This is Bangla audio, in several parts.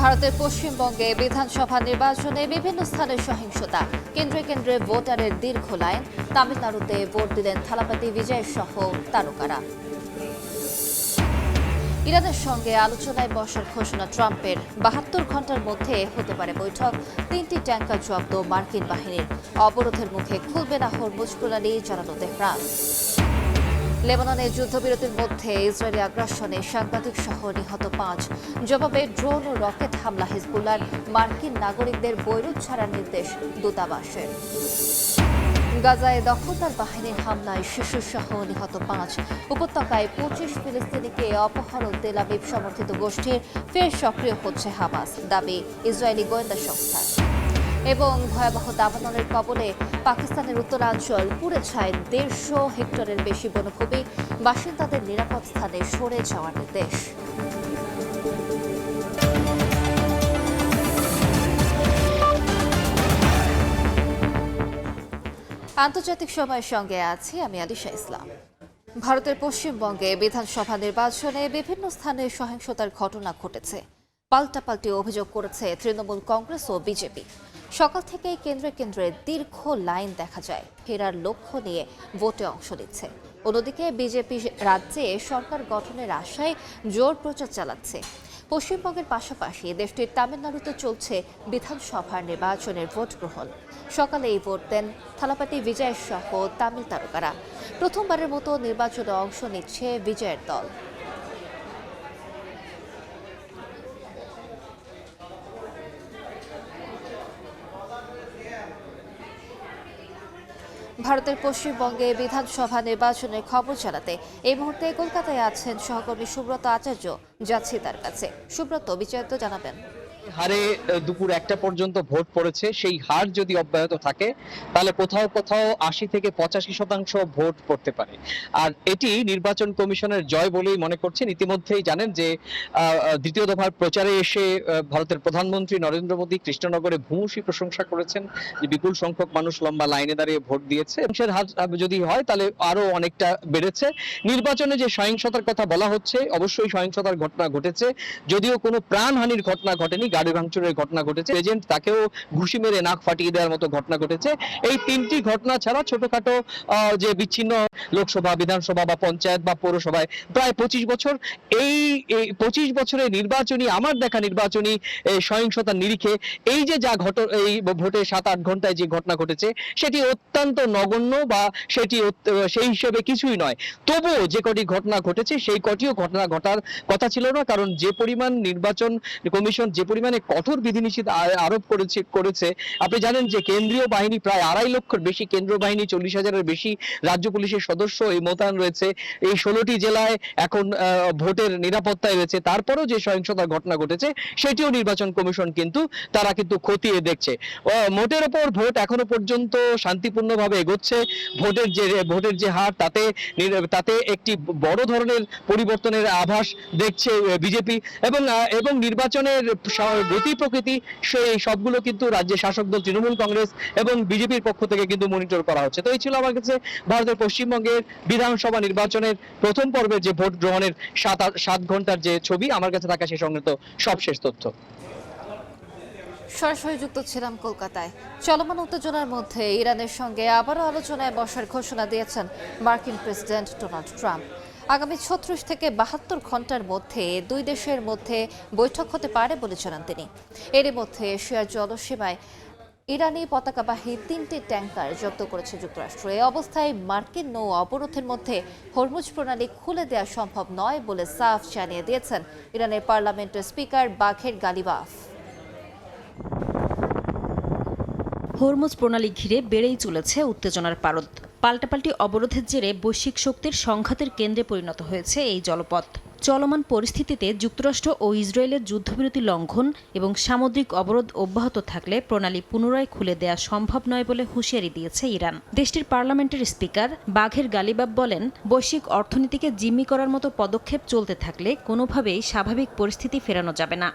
ভারতের পশ্চিমবঙ্গে বিধানসভা নির্বাচনে বিভিন্ন স্থানে সহিংসতা, কেন্দ্রে কেন্দ্রে ভোটারের দীর্ঘ লাইন। তামিলনাড়ুতে ভোট দিলেন থালাপতি বিজয় সহ তারকারা। ইরানের সঙ্গে আলোচনায় বসার ঘোষণা ট্রাম্পের। ৭২ ঘণ্টার মধ্যে হতে পারে বৈঠক। ৩টি ট্যাঙ্কার জব্দ মার্কিন বাহিনীর। অবরোধের মুখে খুলবে না হরমুজ প্রণালী, জানালো তেহরান। লেবাননে যুদ্ধবিরতির মধ্যে ইসরায়েলি আগ্রাসনে সাংবাদিক সহ নিহত ৫। জবাবে ড্রোন ও রকেট হামলা হিজবুল্লাহর। মার্কিন নাগরিকদের বৈরুত ছাড়ার নির্দেশ দূতাবাসের। গাজায় দখলদার বাহিনীর হামলায় শিশুসহ নিহত ৫। উপত্যকায় ২৫ ফিলিস্তিনিকে অপহরণ তেল আবিব সমর্থিত গোষ্ঠীর। ফের সক্রিয় হচ্ছে হামাস, দাবি ইসরায়েলি গোয়েন্দা সংস্থার। এবং ভয়াবহ দাবানলের কবলে পাকিস্তানের উত্তরাঞ্চল পুড়ে ছায় ১৫০ হেক্টরের বেশি বনভূমি। বাসিন্দাদের নিরাপদ স্থানে সরে যাওয়ার নির্দেশ। আন্তর্জাতিক সময়ের সঙ্গে আছি আমি আলিশা ইসলাম। ভারতের পশ্চিমবঙ্গে বিধানসভা নির্বাচনে বিভিন্ন স্থানে সহিংসতার ঘটনা ঘটেছে। পাল্টাপাল্টি অভিযোগ করেছে তৃণমূল কংগ্রেস ও বিজেপি। সকাল থেকে কেন্দ্রে কেন্দ্রে দীর্ঘ লাইন দেখা যায়। ফেরার লক্ষ্য নিয়ে ভোটে অংশ নিচ্ছে। অন্যদিকে বিজেপি রাজ্যে সরকার গঠনের আশায় জোর প্রচার চালাচ্ছে। পশ্চিমবঙ্গের পাশাপাশি দেশটির তামিলনাড়ুতে চলছে বিধানসভার নির্বাচনের ভোট গ্রহণ। সকালে এই ভোট দেন থালাপতি বিজয় সহ তামিল তারকারা। প্রথমবারের মতো নির্বাচনে অংশ নিচ্ছে বিজয়ের দল। ভারতের পশ্চিমবঙ্গে বিধানসভা নির্বাচনের খবর জানাতে এই মুহূর্তে কলকাতায় আছেন সহকর্মী সুব্রত আচার্য। যাচ্ছি তার কাছে। সুব্রত, বিস্তারিত জানাবেন। হারে দুপুর ১টা পর্যন্ত ভোট পড়েছে, সেই হার যদি অব্যাহত থাকে তাহলে কোথাও কোথাও ৮০ থেকে ৮৫% ভোট পড়তে পারে। আর এটি নির্বাচন কমিশনের জয় বলেই মনে করছেন। ইতিমধ্যেই জানেন যে দ্বিতীয় দফার প্রচারে এসে ভারতের প্রধানমন্ত্রী নরেন্দ্র মোদী কৃষ্ণনগরে ভূয়সী প্রশংসা করেছেন যে বিপুল সংখ্যক মানুষ লম্বা লাইনে দাঁড়িয়ে ভোট দিয়েছে। অংশের হার যদি হয় তাহলে আরো অনেকটা বেড়েছে। নির্বাচনে যে সহিংসতার কথা বলা হচ্ছে, অবশ্যই সহিংসতার ঘটনা ঘটেছে, যদিও কোনো প্রাণহানির ঘটনা ঘটেনি। গাড়ি ভাঙচুরের ঘটনা ঘটেছে, এজেন্ট তাকেও ঘুষি মেরে নাক ফাটিয়ে দেওয়ার মতো ঘটনা ঘটেছে। এই ৩টি ঘটনা ছাড়া ছোটখাটো যে বিচ্ছিন্ন লোকসভা, বিধানসভা বা পঞ্চায়েত বা পৌরসভায় প্রায় ২৫ বছর, এই ২৫ বছরের নির্বাচনী, আমার দেখা নির্বাচনী সহিংসতার নিরিখে এই যে যা এই ভোটে ৭-৮ ঘন্টায় যে ঘটনা ঘটেছে সেটি অত্যন্ত নগণ্য বা সেটি সেই হিসেবে কিছুই নয়। তবুও যে কটি ঘটনা ঘটেছে সেই কটিও ঘটনা ঘটার কথা ছিল না, কারণ যে পরিমাণ নির্বাচন কমিশন যে পরিমাণে কঠোর বিধিনিষেধ আরোপ করেছে। আপনি জানেন যে কেন্দ্রীয় বাহিনী প্রায় ২.৫ লক্ষের বেশি, কেন্দ্রীয় বাহিনী ৪০,০০০-এর বেশি, রাজ্য পুলিশের সদস্য এই মোতায়েন রয়েছে। এই ১৬টি জেলায় এখন ভোটের নিরাপত্তায় রয়েছে। তারপরেও যে সহিংসতার ঘটনা ঘটেছে সেটিও নির্বাচন কমিশন কিন্তু খতিয়ে দেখছে। মোটের ওপর ভোট এখনো পর্যন্ত শান্তিপূর্ণভাবে এগোচ্ছে। ভোটের যে হার তাতে একটি বড় ধরনের পরিবর্তনের আভাস দেখছে বিজেপি এবং নির্বাচনের গতি প্রকৃতি সেই সবগুলো কিন্তু রাজ্যের শাসক দল তৃণমূল কংগ্রেস এবং বিজেপির পক্ষ থেকে কিন্তু মনিটর করা হচ্ছে। তো এই ছিল আমার কাছে ভারতের পশ্চিমবঙ্গের বিধানসভা নির্বাচনের প্রথম পর্বের যে ভোট গ্রহণের ৭ ঘন্টার যে ছবি, আমার কাছে থাকা সেই সংক্রান্ত সবশেষ তথ্য। সরাসরি যুক্ত ছিলাম কলকাতায়। চলমান উত্তেজনার মধ্যে ইরানের সঙ্গে আবারও আলোচনায় বসার ঘোষণা দিয়েছেন মার্কিন প্রেসিডেন্ট ডোনাল্ড ট্রাম্প। আগামী ৩৬ থেকে ৭২ ঘণ্টার মধ্যে দুই দেশের মধ্যে বৈঠক হতে পারে বলে জানান তিনি। এরই মধ্যে এশিয়ার জলসীমায় ইরানি পতাকাবাহী ৩টি ট্যাঙ্কার জব্দ করেছে যুক্তরাষ্ট্র। এই অবস্থায় মার্কিন নৌ অবরোধের মধ্যে হরমুজ প্রণালী খুলে দেওয়া সম্ভব নয় বলে সাফ জানিয়ে দিয়েছেন ইরানের পার্লামেন্টের স্পিকার বাঘের গালিবাফ। হরমুজ প্রণালী ঘিরে বেড়েই চলেছে উত্তেজনার পারদ। পাল্টাপাল্টি অবরোধের জেরে বৈশ্বিক শক্তির সংঘাতের কেন্দ্রে পরিণত হয়েছে এই জলপথ। চলমান পরিস্থিতিতে যুক্তরাষ্ট্র ও ইসরায়েলের যুদ্ধবিরতি লঙ্ঘন এবং সামুদ্রিক অবরোধ অব্যাহত থাকলে প্রণালী পুনরায় খুলে দেওয়া সম্ভব নয় বলে হুঁশিয়ারি দিয়েছে ইরান। দেশটির পার্লামেন্টের স্পিকার বাঘের গালিবাফ বলেন, বৈশ্বিক অর্থনীতিকে জিম্মি করার মতো পদক্ষেপ চলতে থাকলে কোনোভাবেই স্বাভাবিক পরিস্থিতি ফেরানো যাবে না।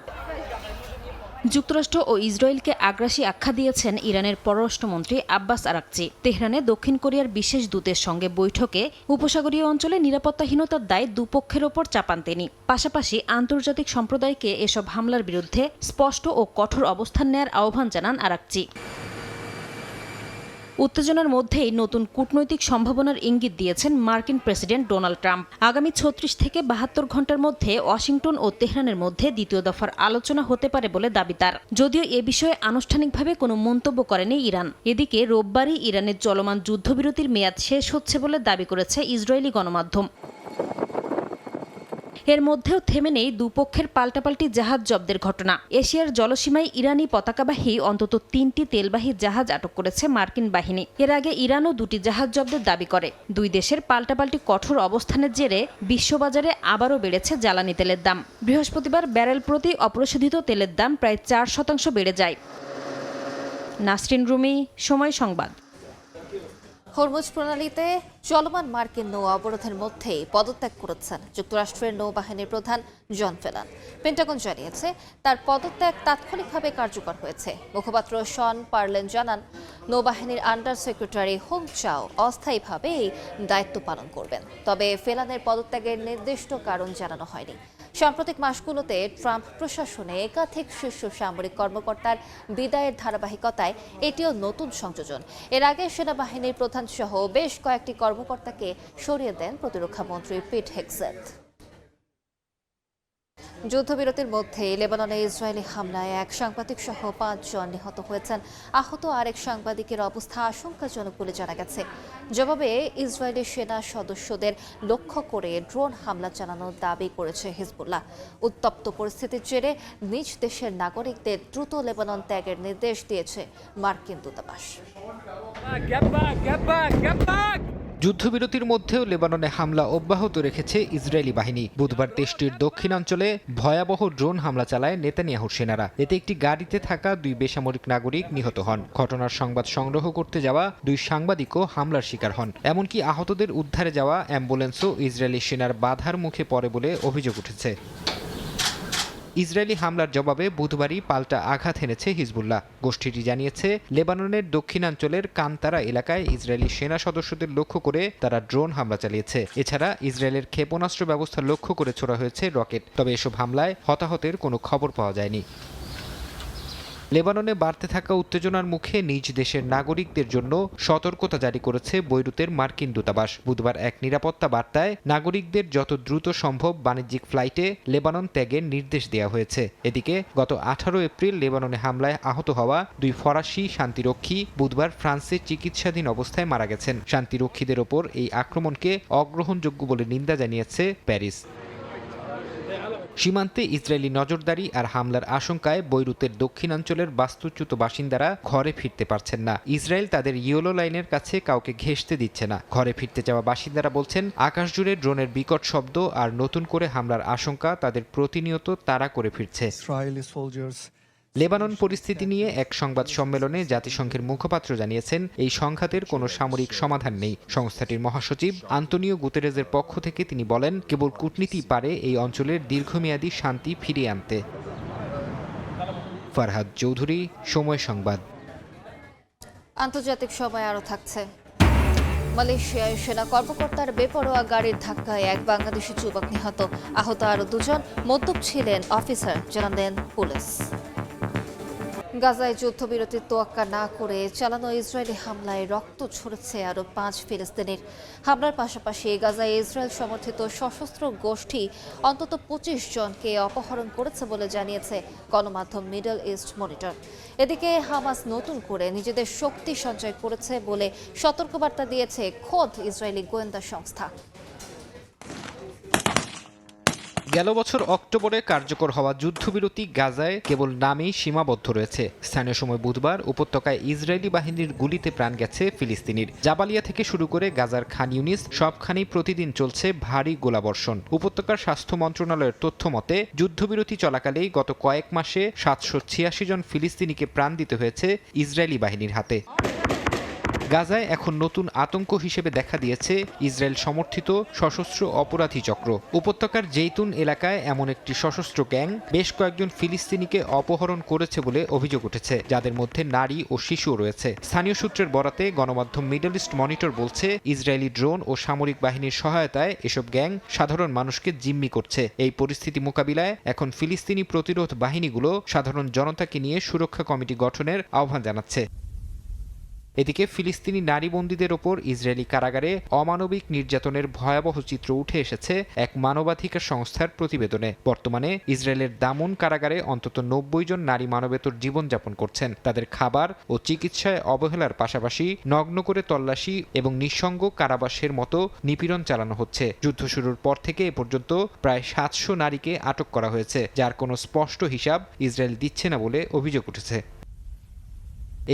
যুক্তরাষ্ট্র ও ইসরায়েলকে আগ্রাসী আখ্যা দিয়েছেন ইরানের পররাষ্ট্রমন্ত্রী আব্বাস আরাকচি। তেহরানে দক্ষিণ কোরিয়ার বিশেষ দূতের সঙ্গে বৈঠকে উপসাগরীয় অঞ্চলে নিরাপত্তাহীনতার দায় দুপক্ষের ওপর চাপান তিনি। পাশাপাশি আন্তর্জাতিক সম্প্রদায়কে এসব হামলার বিরুদ্ধে স্পষ্ট ও কঠোর অবস্থান নেয়ার আহ্বান জানান আরাকচি। উত্তেজনার মধ্যেই নতুন কূটনৈতিক সম্ভাবনার ইঙ্গিত দিয়েছেন মার্কিন প্রেসিডেন্ট ডোনাল্ড ট্রাম্প। আগামী ৩৬ থেকে ৭২ ঘণ্টার মধ্যে ওয়াশিংটন ও তেহরানের মধ্যে দ্বিতীয় দফার আলোচনা হতে পারে বলে দাবি তার, যদিও এ বিষয়ে আনুষ্ঠানিকভাবে কোনো মন্তব্য করেনি ইরান। এদিকে রোববারই ইরানের চলমান যুদ্ধবিরতির মেয়াদ শেষ হচ্ছে বলে দাবি করেছে ইসরায়েলি গণমাধ্যম। এর মধ্যেও থেমে নেই দুপক্ষের পাল্টাপাল্টি জাহাজ জব্দের ঘটনা। এশিয়ার জলসীমায় ইরানি পতাকাবাহী অন্তত ৩টি তেলবাহী জাহাজ আটক করেছে মার্কিন বাহিনী। এর আগে ইরানও ২টি জাহাজ জব্দের দাবি করে। দুই দেশের পাল্টাপাল্টি কঠোর অবস্থানের জেরে বিশ্ববাজারে আবারও বেড়েছে জ্বালানি তেলের দাম। বৃহস্পতিবার ব্যারেল প্রতি অপ্রশোধিত তেলের দাম প্রায় ৪% বেড়ে যায়। নাসরিন রুমি, সময় সংবাদ। হরমুজ প্রণালীতে চলমান মার্কিন নৌ অবরোধের মধ্যেই পদত্যাগ করেছেন যুক্তরাষ্ট্রের নৌবাহিনীর প্রধান জন ফেলান। পেন্টাগন জানিয়েছে তার পদত্যাগ তাৎক্ষণিকভাবে কার্যকর হয়েছে। মুখপাত্র শন পার্লেন জানান, নৌবাহিনীর আন্ডার সেক্রেটারি হোং চাও অস্থায়ীভাবে এই দায়িত্ব পালন করবেন। তবে ফেলানের পদত্যাগের নির্দিষ্ট কারণ জানানো হয়নি। সাম্প্রতিক মাসগুলোতে ট্রাম্প প্রশাসনে একাধিক শীর্ষ সামরিক কর্মকর্তার বিদায়ের ধারাবাহিকতায় এটিও নতুন সংযোজন। এর আগে সেনাবাহিনীর প্রধান সহ বেশ কয়েকটি কর্মকর্তাকে সরিয়ে দেন প্রতিরক্ষা মন্ত্রী পিট হেগসেথ। যুদ্ধবিরতির মধ্যে লেবাননে ইসরায়েলি হামলায় এক সাংবাদিক সহ ৫ জন নিহত হয়েছেন। আহত আরেক সাংবাদিকের অবস্থা আশঙ্কাজনক বলে জানা গেছে। জবাবে ইসরায়েলি সেনা সদস্যদের লক্ষ্য করে ড্রোন হামলা চালানোর দাবি করেছে হিজবুল্লাহ। উত্তপ্ত পরিস্থিতির জেরে নিজ দেশের নাগরিকদের দ্রুত লেবানন ত্যাগের নির্দেশ দিয়েছে মার্কিন দূতাবাস। যুদ্ধবিরতির মধ্যেও লেবাননে হামলা অব্যাহত রেখেছে ইসরায়েলি বাহিনী। বুধবার দেশটির দক্ষিণাঞ্চলে ভয়াবহ ড্রোন হামলা চালায় নেতানিয়াহুর সেনারা। এতে একটি গাড়িতে থাকা 2 বেসামরিক নাগরিক নিহত হন। ঘটনার সংবাদ সংগ্রহ করতে যাওয়া 2 সাংবাদিকও হামলার শিকার হন। এমনকি আহতদের উদ্ধারে যাওয়া অ্যাম্বুলেন্সও ইসরায়েলি সেনার বাধার মুখে পড়ে বলে অভিযোগ উঠেছে। ইসরায়েলি হামলার জবাবে বুধবারই পাল্টা আঘাত হেনেছে হিজবুল্লাহ। গোষ্ঠীটি জানিয়েছে, লেবাননের দক্ষিণাঞ্চলের কান্তারা এলাকায় ইসরায়েলি সেনা সদস্যদের লক্ষ্য করে তারা ড্রোন হামলা চালিয়েছে। এছাড়া ইসরায়েলের ক্ষেপণাস্ত্র ব্যবস্থা লক্ষ্য করে ছোড়া হয়েছে রকেট। তবে এসব হামলায় হতাহতের কোনো খবর পাওয়া যায়নি। লেবাননে বাড়তে থাকা উত্তেজনার মুখে নিজ দেশের নাগরিকদের জন্য সতর্কতা জারি করেছে বৈরুতের মার্কিন দূতাবাস। বুধবার এক নিরাপত্তা বার্তায় নাগরিকদের যত দ্রুত সম্ভব বাণিজ্যিক ফ্লাইটে লেবানন ত্যাগের নির্দেশ দেওয়া হয়েছে। এদিকে গত 18 এপ্রিল লেবাননে হামলায় আহত হওয়া 2 ফরাসি শান্তিরক্ষী বুধবার ফ্রান্সে চিকিৎসাধীন অবস্থায় মারা গেছেন। শান্তিরক্ষীদের ওপর এই আক্রমণকে অগ্রহণযোগ্য বলে নিন্দা জানিয়েছে প্যারিস। সীমান্তে ইসরায়েলি নজরদারি আর হামলার আশঙ্কায় বৈরুতের দক্ষিণাঞ্চলের বাস্তুচ্যুত বাসিন্দারা ঘরে ফিরতে পারছেন না। ইসরায়েল তাদের ইয়েলো লাইনের কাছে কাউকে ঘেঁষতে দিচ্ছে না। ঘরে ফিরতে যাওয়া বাসিন্দারা বলছেন, আকাশজুড়ে ড্রোনের বিকট শব্দ আর নতুন করে হামলার আশঙ্কা তাদের প্রতিনিয়ত তাড়া করে ফিরছে। লেবানন পরিস্থিতি নিয়ে এক সংবাদ সম্মেলনে জাতিসংঘের মুখপাত্র জানিয়েছেন, এই সংঘাতের কোনো সামরিক সমাধান নেই। সংস্থাটির মহাসচিব আন্তোনিও গুতেরেজের পক্ষ থেকে তিনি বলেন, কেবল কূটনীতি পারে এই অঞ্চলের দীর্ঘমেয়াদী শান্তি ফিরিয়ে আনতে। ফারহাদ চৌধুরী, সময় সংবাদ। আন্তর্জাতিক সময় আরও থাকছে। মালয়েশিয়ায় সেনা কর্মকর্তার বেপরোয়া গাড়ির ধাক্কায় এক বাংলাদেশি যুবক নিহত। আহত আরও 2 জন মদ্যপ ছিলেন অফিসার, জানালেন পুলিশ। গাজায় যুদ্ধবিরতির তোয়াক্কা না করে চালানো ইসরায়েলি হামলায় রক্ত ঝরেছে আরও 5 ফিলিস্তিনির। হামলার পাশাপাশি গাজায় ইসরায়েল সমর্থিত সশস্ত্র গোষ্ঠী অন্তত 25 জনকে অপহরণ করেছে বলে জানিয়েছে গণমাধ্যম মিডল ইস্ট মনিটর। এদিকে হামাস নতুন করে নিজেদের শক্তি সঞ্চয় করেছে বলে সতর্কবার্তা দিয়েছে খোদ ইসরায়েলি গোয়েন্দা সংস্থা। গেল বছর অক্টোবরে কার্যকর হওয়া যুদ্ধবিরতি গাজায় কেবল নামেই সীমাবদ্ধ রয়েছে। স্থানীয় সময় বুধবার উপত্যকায় ইসরায়েলি বাহিনীর গুলিতে প্রাণ গেছে ফিলিস্তিনির। জাবালিয়া থেকে শুরু করে গাজার খান ইউনিস সবখানেই প্রতিদিন চলছে ভারী গোলাবর্ষণ। উপত্যকার স্বাস্থ্য মন্ত্রণালয়ের তথ্য মতে যুদ্ধবিরতি চলাকালেই গত কয়েক মাসে 786 জন ফিলিস্তিনিকে প্রাণ দিতে হয়েছে ইসরায়েলি বাহিনীর হাতে। গাজায় এখন নতুন আতঙ্ক হিসেবে দেখা দিয়েছে ইসরায়েল সমর্থিত সশস্ত্র অপরাধী চক্র। উপত্যকার জেইতুন এলাকায় এমন একটি সশস্ত্র গ্যাং বেশ কয়েকজন ফিলিস্তিনিকে অপহরণ করেছে বলে অভিযোগ উঠেছে, যাদের মধ্যে নারী ও শিশুও রয়েছে। স্থানীয় সূত্রের বরাতে গণমাধ্যম মিডল ইস্ট মনিটর বলছে, ইসরায়েলি ড্রোন ও সামরিক বাহিনীর সহায়তায় এসব গ্যাং সাধারণ মানুষকে জিম্মি করছে। এই পরিস্থিতি মোকাবিলায় এখন ফিলিস্তিনি প্রতিরোধ বাহিনীগুলো সাধারণ জনতাকে নিয়ে সুরক্ষা কমিটি গঠনের আহ্বান জানাচ্ছে। এদিকে ফিলিস্তিনি নারী বন্দীদের ওপর ইসরায়েলি কারাগারে অমানবিক নির্যাতনের ভয়াবহ চিত্র উঠে এসেছে এক মানবাধিকার সংস্থার প্রতিবেদনে। বর্তমানে ইসরায়েলের দামন কারাগারে অন্তত 90 জন নারী মানবেতর জীবনযাপন করছেন। তাদের খাবার ও চিকিৎসায় অবহেলার পাশাপাশি নগ্ন করে তল্লাশি এবং নিঃসঙ্গ কারাবাসের মতো নিপীড়ন চালানো হচ্ছে। যুদ্ধ শুরুর পর থেকে এ পর্যন্ত প্রায় 700 নারীকে আটক করা হয়েছে, যার কোনো স্পষ্ট হিসাব ইসরায়েল দিচ্ছে না বলে অভিযোগ উঠেছে।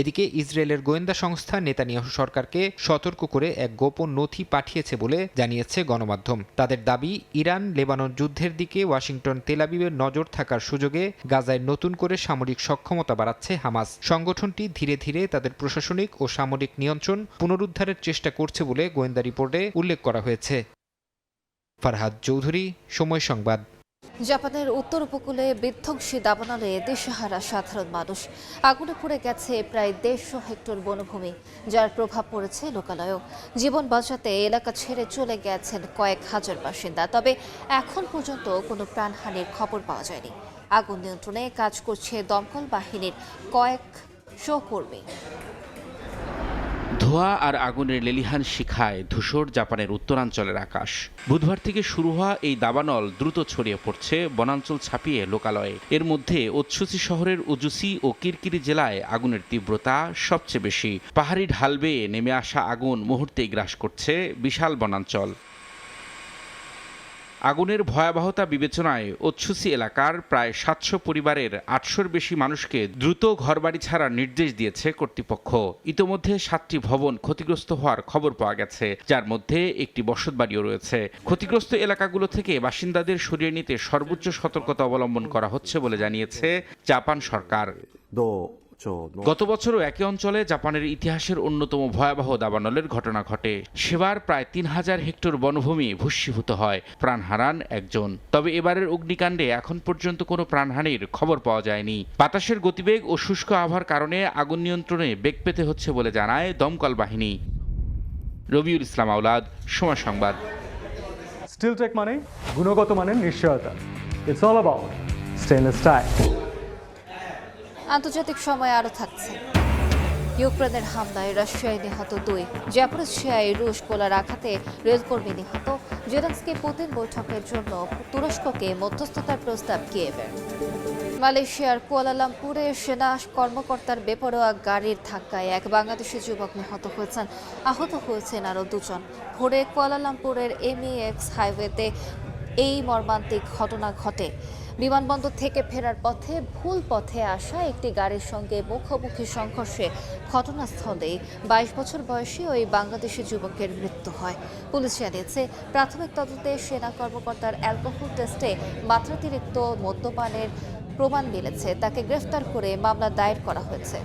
এদিকে ইসরায়েলের গোয়েন্দা সংস্থা নেতানিয়াহু সরকারকে সতর্ক করে এক গোপন নথি পাঠিয়েছে বলে জানিয়েছে গণমাধ্যম। তাদের দাবি, ইরান লেবানন যুদ্ধের দিকে ওয়াশিংটন তেল আবিবের নজর থাকার সুযোগে গাজায় নতুন করে সামরিক সক্ষমতা বাড়াচ্ছে হামাস। সংগঠনটি ধীরে ধীরে তাদের প্রশাসনিক ও সামরিক নিয়ন্ত্রণ পুনরুদ্ধারের চেষ্টা করছে বলে গোয়েন্দা রিপোর্টে উল্লেখ করা হয়েছে। ফারহাদ চৌধুরী, সময় সংবাদ। জাপানের উত্তর উপকূলে বিধ্বংসী দাবানলে দিশেহারা সাধারণ মানুষ। আগুনে পুড়ে গেছে প্রায় 150 হেক্টর বনভূমি, যার প্রভাব পড়েছে লোকালয়েও। জীবন বাঁচাতে এলাকা ছেড়ে চলে গেছেন কয়েক হাজার বাসিন্দা, তবে এখন পর্যন্ত কোনো প্রাণহানির খবর পাওয়া যায়নি। আগুন নিয়ন্ত্রণে কাজ করছে দমকল বাহিনীর কয়েকশো কর্মী। ধোঁয়া আর আগুনের লেলিহান শিখায় ধূসর জাপানের উত্তরাঞ্চলের আকাশ। বুধবার থেকে শুরু হওয়া এই দাবানল দ্রুত ছড়িয়ে পড়ছে বনাঞ্চল ছাপিয়ে লোকালয়ে। এর মধ্যে ওৎসুচি শহরের উজুসি ও কিরকিরি জেলায় আগুনের তীব্রতা সবচেয়ে বেশি। পাহাড়ি ঢাল বেয়ে নেমে আসা আগুন মুহূর্তেই গ্রাস করছে বিশাল বনাঞ্চল। আগুনের ভয়াবহতা বিবেচনায় ওৎসুচি এলাকার প্রায় 700 পরিবারের 800-র বেশি মানুষকে দ্রুত ঘরবাড়ি ছাড়ার নির্দেশ দিয়েছে কর্তৃপক্ষ। ইতোমধ্যে 7টি ভবন ক্ষতিগ্রস্ত হওয়ার খবর পাওয়া গেছে, যার মধ্যে একটি বসতবাড়িও রয়েছে। ক্ষতিগ্রস্ত এলাকাগুলো থেকে বাসিন্দাদের সরিয়ে নিতে সর্বোচ্চ সতর্কতা অবলম্বন করা হচ্ছে বলে জানিয়েছে জাপান সরকার। গত বছরও একই অঞ্চলে জাপানের ইতিহাসের অন্যতম ভয়াবহ দাবানলের ঘটনা ঘটে। সেবার প্রায় 3000 হেক্টর বনভূমি ভস্মীভূত হয়, প্রাণ হারান একজন। তবে এবারের অগ্নিকাণ্ডে এখন পর্যন্ত কোনো প্রাণহানির খবর পাওয়া যায়নি। বাতাসের গতিবেগ ও শুষ্ক আবহাওয়ার কারণে আগুন নিয়ন্ত্রণে বেগ পেতে হচ্ছে বলে জানায় দমকল বাহিনী। রবিউল ইসলাম আওলাদ, সময় সংবাদ। স্টিলটেক মানে গুণগত মানের নিশ্চয়তা। It's all about stainless style. আন্তর্জাতিক সময় আরও থাকছে। ইউক্রেনের হামলায় রাশিয়ায় নিহত 2, জাপোরিজিয়ায় রুশ গোলার আঘাতে রেলকর্মী নিহত। জেলেনস্কি পুতিন বৈঠকের জন্য তুরস্ককে মধ্যস্থতার প্রস্তাব কিয়েভের। মালয়েশিয়ার কুয়ালালামপুরে সেনা কর্মকর্তার বেপরোয়া গাড়ির ধাক্কায় এক বাংলাদেশি যুবক নিহত হয়েছেন, আহত হয়েছেন আরও 2 জন। ভোরে কুয়ালালামপুরের MEX হাইওয়েতে এই মর্মান্তিক ঘটনা ঘটে। বিমানবন্দর থেকে ফেরার পথে ভুল পথে আসা একটি গাড়ির সঙ্গে মুখোমুখি সংঘর্ষে ঘটনাস্থলেই 22 বছর বয়সী ওই বাংলাদেশি যুবকের মৃত্যু হয়। পুলিশ জানিয়েছে, প্রাথমিক তদন্তে সেনা কর্মকর্তার অ্যালকোহল টেস্টে মাত্রাতিরিক্ত মদ্যপানের প্রমাণ মিলেছে। তাকে গ্রেফতার করে মামলা দায়ের করা হয়েছে।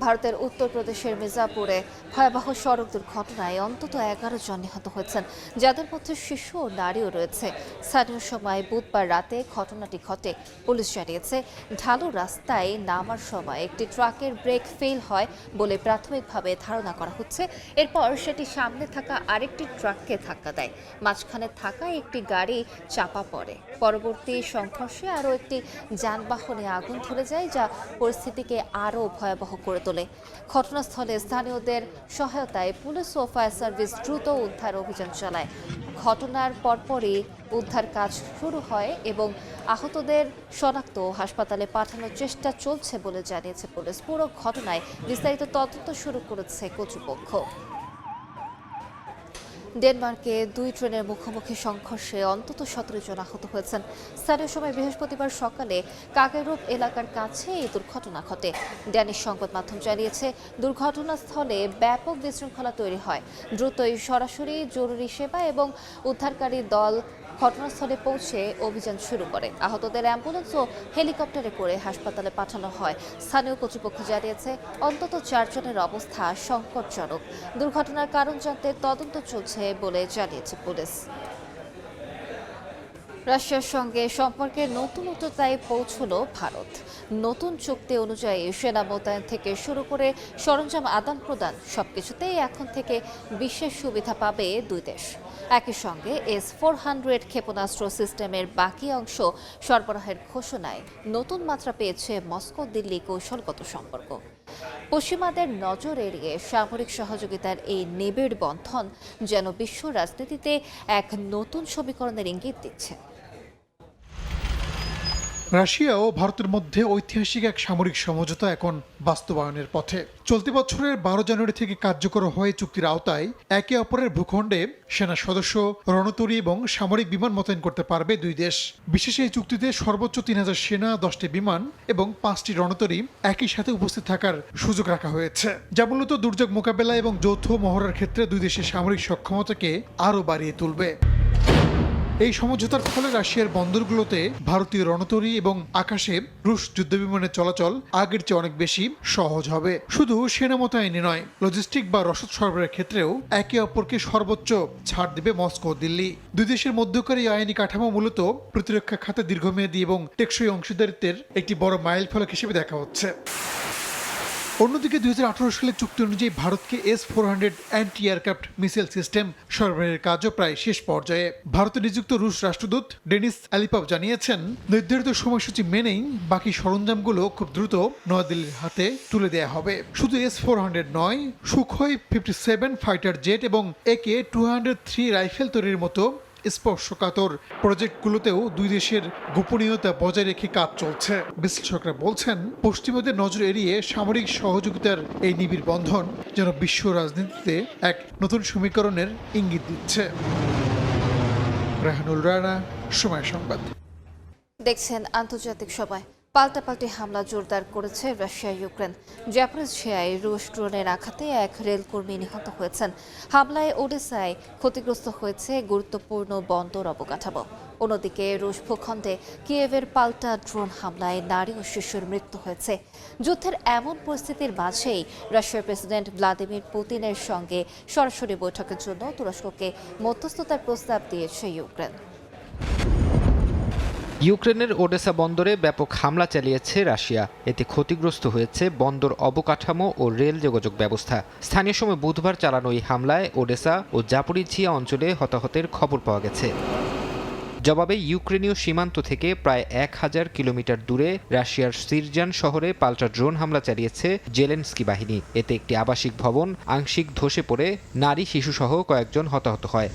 ভারতের উত্তরপ্রদেশের মির্জাপুরে ভয়াবহ সড়ক দুর্ঘটনায় অন্তত 11 জন নিহত হয়েছেন, যাদের মধ্যে শিশু ও নারীও রয়েছে। স্থানীয় সময় বুধবার রাতে ঘটনাটি ঘটে। পুলিশ জানিয়েছে, ঢালু রাস্তায় নামার সময় একটি ট্রাকের ব্রেক ফেল হয় বলে প্রাথমিকভাবে ধারণা করা হচ্ছে। এরপর সেটি সামনে থাকা আরেকটি ট্রাককে ধাক্কা দেয়। মাঝখানে থাকা একটি গাড়ি চাপা পড়ে। পরবর্তী সংঘর্ষে আরও একটি যানবাহনে আগুন ধরে যায়, যা পরিস্থিতিকে আরও ভয়াবহ করে তোলে। ঘটনাস্থলে স্থানীয়দের সহায়তায় পুলিশ ও ফায়ার সার্ভিস দ্রুত উদ্ধার অভিযান চালায়। ঘটনার পরপরই উদ্ধার কাজ শুরু হয় এবং আহতদের শনাক্ত হাসপাতালে পাঠানোর চেষ্টা চলছে বলে জানিয়েছে পুলিশ। পুরো ঘটনায় বিস্তারিত তদন্ত শুরু করেছে কর্তৃপক্ষ। ডেনমার্কে 2 ট্রেনের মুখোমুখি সংঘর্ষে অন্তত 17 জন আহত হয়েছেন। স্থানীয় সময় বৃহস্পতিবার সকালে কাগেরুপ এলাকার কাছে এই দুর্ঘটনা ঘটে। ড্যানিশ সংবাদ মাধ্যম জানিয়েছে, দুর্ঘটনাস্থলে ব্যাপক বিশৃঙ্খলা তৈরি হয়। দ্রুতই সরাসরি জরুরি সেবা এবং উদ্ধারকারী দল ঘটনাস্থলে পৌঁছে অভিযান শুরু করে। আহতদের অ্যাম্বুলেন্স ও হেলিকপ্টারে করে হাসপাতালে পাঠানো হয়। স্থানীয় কর্তৃপক্ষ জানিয়েছে অন্তত 4 জনের অবস্থা সংকটজনক। দুর্ঘটনার কারণ জানতে তদন্ত চলছে বলে জানিয়েছে পুলিশ। রাশিয়ার সঙ্গে সম্পর্কের নতুন উচ্চতায় পৌঁছল ভারত। নতুন চুক্তি অনুযায়ী সেনা মোতায়েন থেকে শুরু করে সরঞ্জাম আদান প্রদান সবকিছুতেই এখন থেকে বিশেষ সুবিধা পাবে দুই দেশ। একই সঙ্গে S-400 ক্ষেপণাস্ত্র সিস্টেমের বাকি অংশ সরবরাহের ঘোষণায় নতুন মাত্রা পেয়েছে মস্কো দিল্লি কৌশলগত সম্পর্ক। পশ্চিমাদের নজর এড়িয়ে সামরিক সহযোগিতার এই নিবিড় বন্ধন যেন বিশ্ব রাজনীতিতে এক নতুন সমীকরণের ইঙ্গিত দিচ্ছে। রাশিয়া ও ভারতের মধ্যে ঐতিহাসিক এক সামরিক সমঝোতা এখন বাস্তবায়নের পথে। চলতি বছরের 12 জানুয়ারি থেকে কার্যকর হয়ে চুক্তির আওতায় একে অপরের ভূখণ্ডে সেনা সদস্য, রণতরী এবং সামরিক বিমান মোতায়েন করতে পারবে দুই দেশ। বিশেষ এই চুক্তিতে সর্বোচ্চ 3000 সেনা, 10টি বিমান এবং 5টি রণতরী একই সাথে উপস্থিত থাকার সুযোগ রাখা হয়েছে, যা মূলত দুর্যোগ মোকাবেলা এবং যৌথ মহড়ার ক্ষেত্রে দুই দেশের সামরিক সক্ষমতাকে আরও বাড়িয়ে তুলবে। এই সমঝোতার ফলে রাশিয়ার বন্দরগুলোতে ভারতীয় রণতরী এবং আকাশে রুশ যুদ্ধবিমানের চলাচল আগের চেয়ে অনেক বেশি সহজ হবে। শুধু সেনা মোতায়েনই নয়, লজিস্টিক বা রসদ সরবরাহের ক্ষেত্রেও একে অপরকে সর্বোচ্চ ছাড় দেবে মস্কো দিল্লি। দুই দেশের মধ্যকার এই আইনি কাঠামো মূলত প্রতিরক্ষা খাতে দীর্ঘমেয়াদী এবং টেকসই অংশীদারিত্বের একটি বড় মাইল ফলক হিসেবে দেখা হচ্ছে। অন্যদিকে 2018 সালের চুক্তি অনুযায়ী ভারতকে S-400 anti aircraft missile system সরবরাহের কাজও প্রায় শেষ পর্যায়ে। ভারতে নিযুক্ত রুশ রাষ্ট্রদূত ডেনিস আলিপভ জানিয়েছেন, নির্ধারিত সময়সূচি মেনেই বাকি সরঞ্জামগুলো খুব দ্রুত নয়াদিল্লির হাতে তুলে দেওয়া হবে। শুধু S-400 নয়, সুখোই 57 ফাইটার জেট এবং AK-203 রাইফেল তৈরির মতো স্পর্শকাতর প্রজেক্টগুলোতেও দুই দেশের গোপনীয়তা বজায় রেখে কাজ চলছে। বিশ্লেষকরা বলছেন, পশ্চিমাদের নজর এড়িয়ে সামরিক সহযোগিতার এই নিবিড় বন্ধন যেন বিশ্ব রাজনীতিতে এক নতুন সমীকরণের ইঙ্গিত দিচ্ছে। রাহানুল রানা, সময় সংবাদ। দেখছেন আন্তর্জাতিক সময়। পাল্টাপাল্টি হামলা জোরদার করেছে রাশিয়া ইউক্রেন। জাপরিজিয়ায় রুশ ড্রোনের আঘাতে এক রেলকর্মী নিহত হয়েছেন। হামলায় ওডেসায় ক্ষতিগ্রস্ত হয়েছে গুরুত্বপূর্ণ বন্দর অবকাঠামো। অন্যদিকে রুশ ভূখণ্ডে কিয়েভের পাল্টা ড্রোন হামলায় নারী ও শিশুর মৃত্যু হয়েছে। যুদ্ধের এমন পরিস্থিতির মাঝেই রাশিয়ার প্রেসিডেন্ট ভ্লাদিমির পুতিনের সঙ্গে সরাসরি বৈঠকের জন্য তুরস্ককে মধ্যস্থতার প্রস্তাব দিয়েছে ইউক্রেন। ইউক্রেনের ওডেসা বন্দরে ব্যাপক হামলা চালিয়েছে রাশিয়া। এতে ক্ষতিগ্রস্ত হয়েছে বন্দর অবকাঠামো ও রেল যোগাযোগ ব্যবস্থা। স্থানীয় সময় বুধবার চালানো এই হামলায় ওডেসা ও জাপরিঝিয়া অঞ্চলে হতাহতের খবর পাওয়া গেছে। জবাবে ইউক্রেনীয় সীমান্ত থেকে প্রায় 1000 কিলোমিটার দূরে রাশিয়ার সিরজান শহরে পাল্টা ড্রোন হামলা চালিয়েছে জেলেনস্কি বাহিনী। এতে একটি আবাসিক ভবন আংশিক ধসে পড়ে নারী শিশুসহ কয়েকজন হতাহত হয়।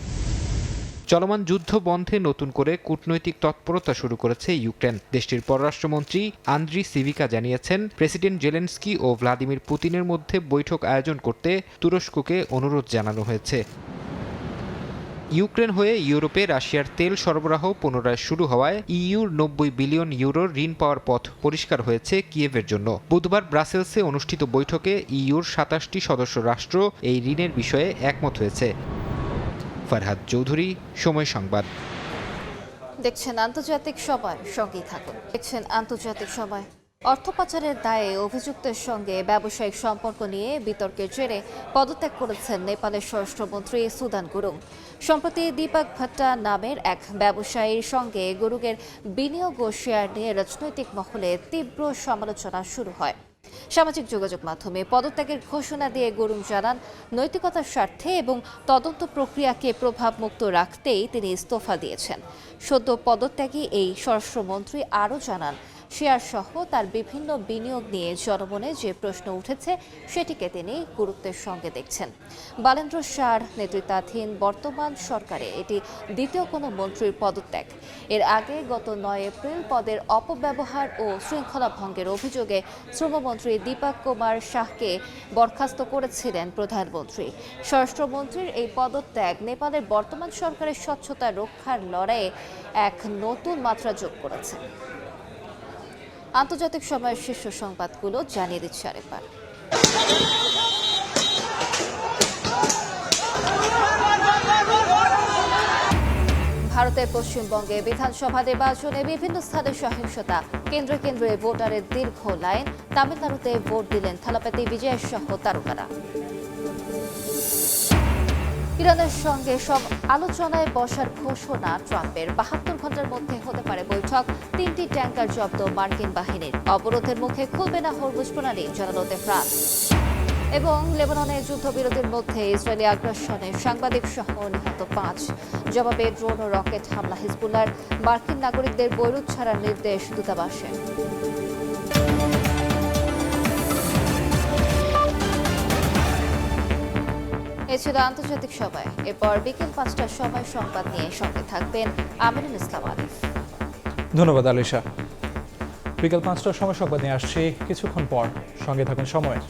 চলমান যুদ্ধ বন্ধে নতুন করে কূটনৈতিক তৎপরতা শুরু করেছে ইউক্রেন। দেশটির পররাষ্ট্রমন্ত্রী আন্দ্রি সিভিকা জানিয়েছেন, প্রেসিডেন্ট জেলেনস্কি ও ভ্লাদিমির পুতিনের মধ্যে বৈঠক আয়োজন করতে তুরস্ককে অনুরোধ জানানো হয়েছে। ইউক্রেন হয়ে ইউরোপে রাশিয়ার তেল সরবরাহ পুনরায় শুরু হওয়ায় ইইউর 90 বিলিয়ন ইউরোর ঋণ পাওয়ার পথ পরিষ্কার হয়েছে কিয়েভের জন্য। বুধবার ব্রাসেলসে অনুষ্ঠিত বৈঠকে ইইউর 27টি সদস্য রাষ্ট্র এই ঋণের বিষয়ে একমত হয়েছে। ফরহাদ চৌধুরী, সময় সংবাদ। দেখছেন আন্তর্জাতিক সময়, সঙ্গেই থাকুন। দেখছেন আন্তর্জাতিক সময়। অর্থ পাচারের দায়ে অভিযুক্তের সঙ্গে ব্যবসায়িক সম্পর্ক নিয়ে বিতর্কের জেরে পদত্যাগ করেছেন নেপালের স্বরাষ্ট্রমন্ত্রী সুদান গুরুং। সম্প্রতি দীপক ভট্টা নামের এক ব্যবসায়ীর সঙ্গে গুরুংয়ের বিনিয়োগ ও শেয়ার নিয়ে রাজনৈতিক মহলে তীব্র সমালোচনা শুরু হয়। সামাজিক যোগাযোগ মাধ্যমে পদত্যাগের ঘোষণা দিয়ে গুরুং জানান, নৈতিকতার স্বার্থে এবং তদন্ত প্রক্রিয়াকে প্রভাবমুক্ত রাখতেই তিনি ইস্তফা দিয়েছেন। সদ্য পদত্যাগী এই স্বরাষ্ট্রমন্ত্রী আরও জানান, শেয়ার সহ তার বিভিন্ন বিনিয়োগ নিয়ে জনমনে যে প্রশ্ন উঠেছে সেটিকে তিনি গুরুত্বের সঙ্গে দেখছেন। বালেন্দ্র শাহর নেতৃত্বাধীন বর্তমান সরকারে এটি দ্বিতীয় কোনো মন্ত্রীর পদত্যাগ। এর আগে গত 9 এপ্রিল পদের অপব্যবহার ও শৃঙ্খলা ভঙ্গের অভিযোগে শ্রমমন্ত্রী দীপক কুমার শাহকে বরখাস্ত করেছিলেন প্রধানমন্ত্রী। স্বরাষ্ট্রমন্ত্রীর এই পদত্যাগ নেপালের বর্তমান সরকারের স্বচ্ছতা রক্ষার লড়াইয়ে এক নতুন মাত্রা যোগ করেছে। আন্তর্জাতিক সময়ের শীর্ষ সংবাদগুলো জানিয়ে দিচ্ছে আরেকবার। ভারতের পশ্চিমবঙ্গে বিধানসভা নির্বাচনে বিভিন্ন স্থানে সহিংসতা, কেন্দ্রে কেন্দ্রে ভোটারের দীর্ঘ লাইন। তামিলনাড়ুতে ভোট দিলেন থালাপতি বিজয়ের সহ তারকারা। ইরানের সঙ্গে সব আলোচনায় বসার ঘোষণা ট্রাম্পের। 72 ঘন্টার মধ্যে হতে পারে বৈঠক। 3টি ট্যাঙ্কার জব্দ মার্কিন বাহিনীর। অবরোধের মুখে খুলবে না হরমুজ প্রণালী, জানালো তেহরান। এবং লেবাননে যুদ্ধবিরতির মধ্যে ইসরায়েলি আগ্রাসনে সাংবাদিক সহ নিহত 5। জবাবে ড্রোন ও রকেট হামলা হিজবুল্লাহর। মার্কিন নাগরিকদের বৈরুত ছাড়ার নির্দেশ দূতাবাসে। এ ছিল আন্তর্জাতিক সময়। এরপর বিকেল 5টার সময় সংবাদ নিয়ে সঙ্গে থাকবেন আমিনুল ইসলাম আলিফ। ধন্যবাদ আলিশা। বিকেল 5টার সময় সংবাদ নিয়ে আসছি কিছুক্ষণ পর। সঙ্গে থাকুন সময়।